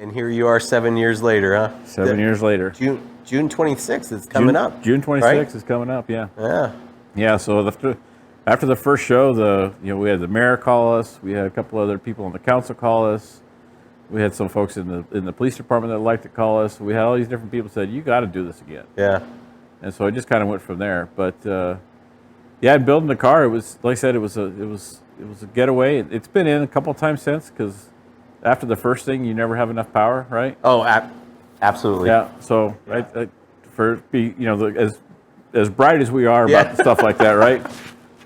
And here you are 7 years later, huh? 7 years later. June 26th is coming up. June 26th right? is coming up, yeah. Yeah. Yeah, so after the first show, we had the mayor call us. We had a couple other people on the council call us. We had some folks in the police department that liked to call us. We had all these different people said, you got to do this again. Yeah. And so it just kind of went from there. But yeah, building the car, it was, like I said, it was a getaway. It's been in a couple of times since, because after the first thing, you never have enough power, right? Oh, absolutely. Yeah. So as bright as we are about stuff like that, right?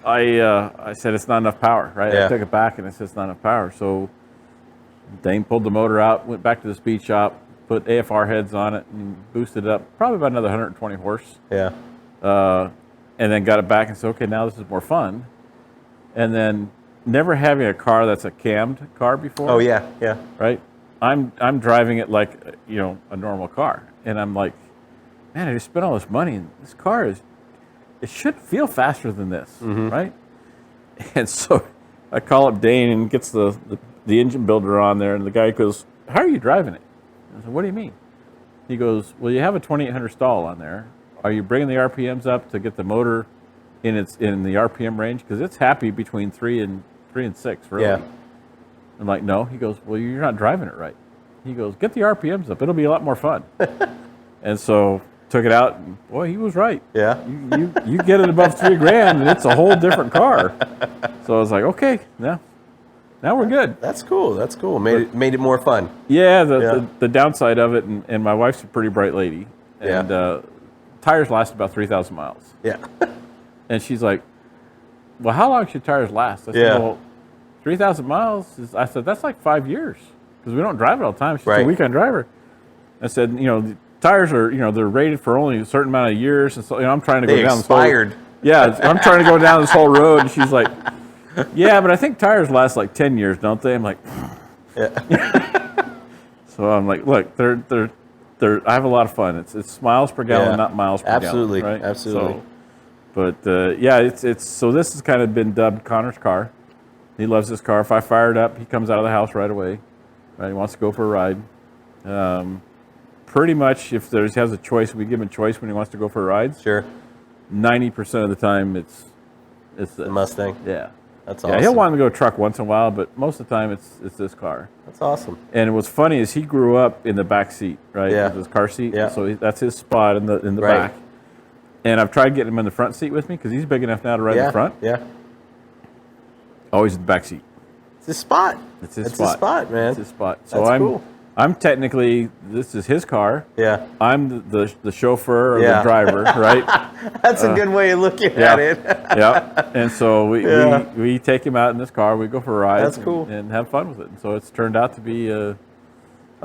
I said it's not enough power, right? Yeah. I took it back and I said it's not enough power. So Dane pulled the motor out, went back to the speed shop, put AFR heads on it, and boosted it up probably about another 120 horse. Yeah. And then got it back and said, okay, now this is more fun. And then never having a car that's a cammed car before. Oh yeah, yeah. Right. I'm driving it like a normal car, and I'm like, man, I just spent all this money, and this car it should feel faster than this, right? And so I call up Dane and gets the engine builder on there, and the guy goes, how are you driving it? I said, what do you mean? He goes, well, you have a 2800 stall on there. Are you bringing the RPMs up to get the motor in the RPM range? Because it's happy between 3 and 6, really. Yeah. I'm like, no. He goes, well, you're not driving it right. He goes, get the RPMs up. It'll be a lot more fun. And so took it out, and boy, he was right. Yeah. You get it above $3,000, and it's a whole different car. So I was like, okay, now we're good. That's cool. That's cool. Made it more fun. Yeah. The downside of it, and my wife's a pretty bright lady, and tires last about 3,000 miles. Yeah. And she's like, well, how long should tires last? I said, well, 3,000 miles I said, that's like 5 years, because we don't drive it all the time. She's a weekend driver. I said, the tires are, they're rated for only a certain amount of years, and so I'm trying to go down this whole. Yeah, I'm trying to go down this whole road, and she's like, yeah, but I think tires last like 10 years, don't they? I'm like, so I'm like, look, they're I have a lot of fun. It's miles per gallon, not miles per gallon. Right? Absolutely. So, but it's so this has kind of been dubbed Connor's car. He loves this car. If I fire it up, he comes out of the house right away. Right? He wants to go for a ride. Pretty much, if he has a choice, we give him a choice when he wants to go for a ride. Sure. 90% of the time, it's the Mustang. Yeah. That's awesome. Yeah, he'll want to go truck once in a while, but most of the time it's this car. That's awesome. And what's funny is he grew up in the back seat, right? Yeah. With his car seat. Yeah. So that's his spot in the back. And I've tried getting him in the front seat with me because he's big enough now to ride in the front. Yeah. Always in the back seat. It's his spot. It's his spot, man. It's his spot. So That's cool. I'm technically, this is his car. Yeah. I'm the chauffeur or the driver, right? That's a good way of looking at it. Yeah. And so we take him out in this car. We go for a ride. That's cool. And have fun with it. And so it's turned out to be a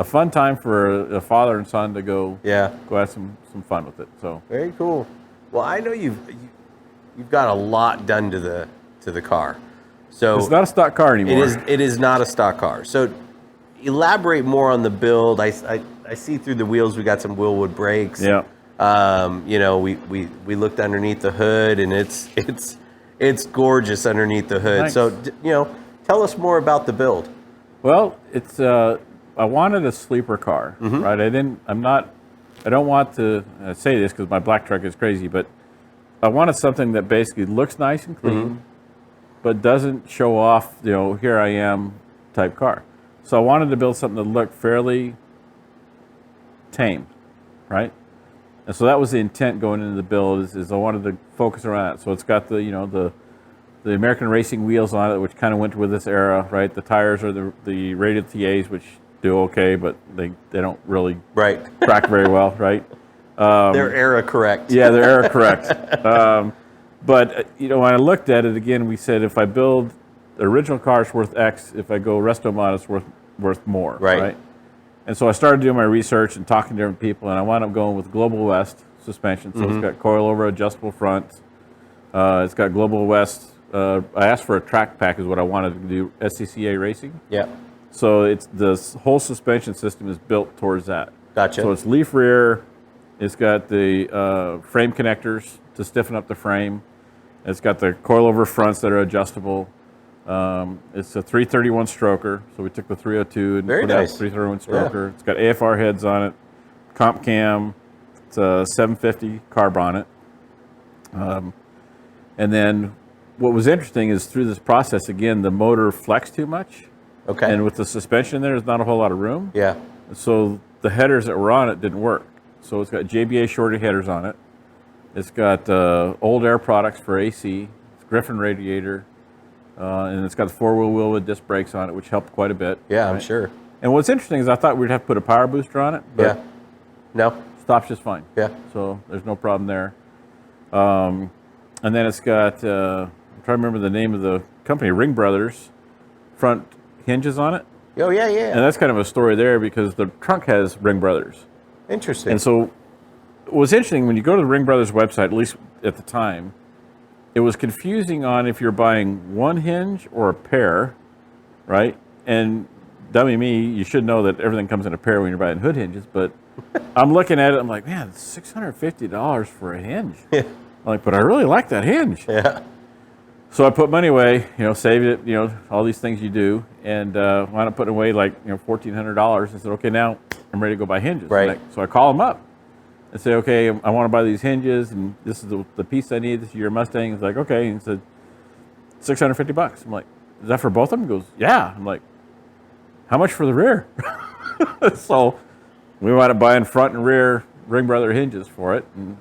fun time for a father and son to go have some fun with it. So very cool. Well, I know you've got a lot done to the car. So it's not a stock car anymore. It is not a stock car. So elaborate more on the build. I see through the wheels we got some Willwood brakes. Yeah. We looked underneath the hood, and it's gorgeous underneath the hood. Nice. So tell us more about the build. Well, it's I wanted a sleeper car, right? I don't want to say this because my black truck is crazy, but I wanted something that basically looks nice and clean, but doesn't show off, here I am type car. So I wanted to build something that looked fairly tame, right? And so that was the intent going into the build is I wanted to focus around it. So it's got the American racing wheels on it, which kind of went with this era, right? The tires are the rated TAs, which do okay, but they don't really track very well, right? They're era correct. Yeah, they're era correct. But when I looked at it again, we said if I build the original car is worth X, if I go Resto-Modded, it's worth more, right? And so I started doing my research and talking to different people, and I wound up going with Global West suspension. So it's got coilover adjustable front. It's got Global West. I asked for a track pack is what I wanted to do, SCCA racing. Yeah. So the whole suspension system is built towards that. Gotcha. So it's leaf rear. It's got the frame connectors to stiffen up the frame. It's got the coilover fronts that are adjustable. It's a 331 stroker, so we took the 302 and Very put out nice. a 331 stroker. It's got AFR heads on it, comp cam. It's a 750 carb on it. And then what was interesting is through this process, again, the motor flexed too much. Okay. And with the suspension there's not a whole lot of room. Yeah. So the headers that were on it didn't work. So it's got JBA shorty headers on it. It's got old air products for AC. It's Griffin radiator. And it's got the four-wheel wheel with disc brakes on it, which helped quite a bit. Yeah, I'm sure. And what's interesting is I thought we'd have to put a power booster on it, but No. stops just fine. Yeah. So there's no problem there. And then it's got, I'm trying to remember the name of the company, Ring Brothers, front hinges on it. Oh, yeah, yeah. And that's kind of a story there because the trunk has Ring Brothers. Interesting. And so what's interesting, when you go to the Ring Brothers website, at least at the time, it was confusing on if you're buying one hinge or a pair, right? And dummy me, you should know that everything comes in a pair when you're buying hood hinges, but I'm looking at it, I'm like, man, it's $650 for a hinge. Yeah. I'm like, but I really like that hinge. Yeah. So I put money away, saved it, all these things you do, and wound up putting away like, $1,400 and said, okay, now I'm ready to go buy hinges. Right. So I call them up and say, okay, I want to buy these hinges, and this is the piece I need. This is your Mustang. It's like, okay. And he said, $650. I'm like, is that for both of them? He goes, yeah. I'm like, how much for the rear? So we wound up buying front and rear Ring Brother hinges for it. And,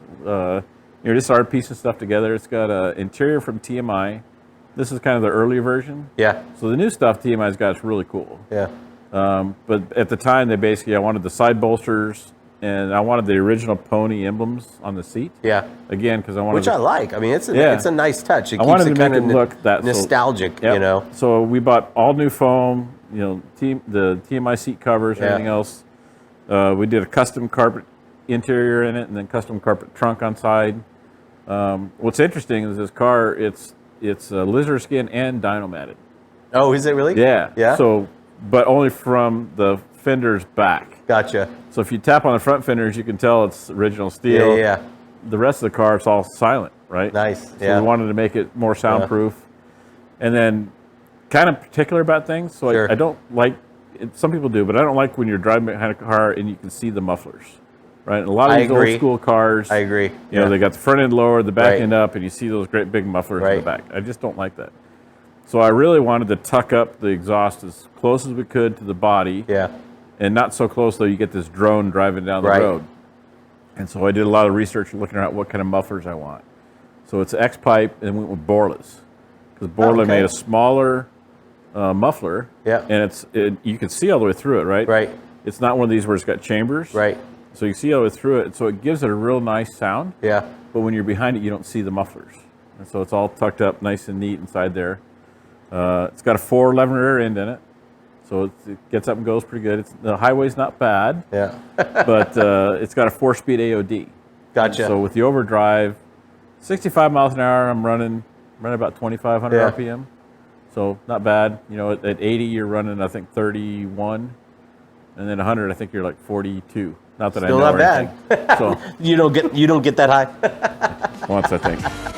just started piecing stuff together. It's got an interior from TMI. This is kind of the early version. Yeah. So the new stuff TMI's got is really cool. Yeah. But at the time, I wanted the side bolsters, and I wanted the original pony emblems on the seat. Yeah. Again, because I wanted Which I like. I mean, it's a nice touch. It I keeps wanted it to make kind it of look that nostalgic, Yep. So we bought all new foam, the TMI seat covers, everything else. We did a custom carpet interior in it, and then custom carpet trunk on side. What's interesting is this car, it's lizard skin and dyno matted. Oh, is it really? Yeah. Yeah. So, but only from the fenders back. Gotcha. So if you tap on the front fenders, you can tell it's original steel. Yeah. The rest of the car, it's all silent, right? Nice. So we wanted to make it more soundproof. And then kind of particular about things. So Sure. I don't like, some people do, but I don't like when you're driving behind a car and you can see the mufflers. Right, and a lot of these old school cars, I agree. They got the front end lower, the back Right. end up, and you see those great big mufflers in Right. the back. I just don't like that. So I really wanted to tuck up the exhaust as close as we could to the body, and not so close though you get this drone driving down the road. And so I did a lot of research looking at what kind of mufflers I want. So it's X-pipe, and went with Borla's, because Borla made a smaller muffler, and you can see all the way through it, right? Right. It's not one of these where it's got chambers, Right. so you see all the way through it, so it gives it a real nice sound. Yeah. But when you're behind it, you don't see the mufflers. And so it's all tucked up nice and neat inside there. It's got a 411 rear end in it, so it gets up and goes pretty good. The highway's not bad, but it's got a 4-speed AOD. Gotcha. So with the overdrive, 65 miles an hour, I'm running about 2,500 RPM. So not bad. At 80, you're running, I think, 31. And then 100, I think you're like 42. Not that Still I know not bad. anything. So you don't get that high. once, I think.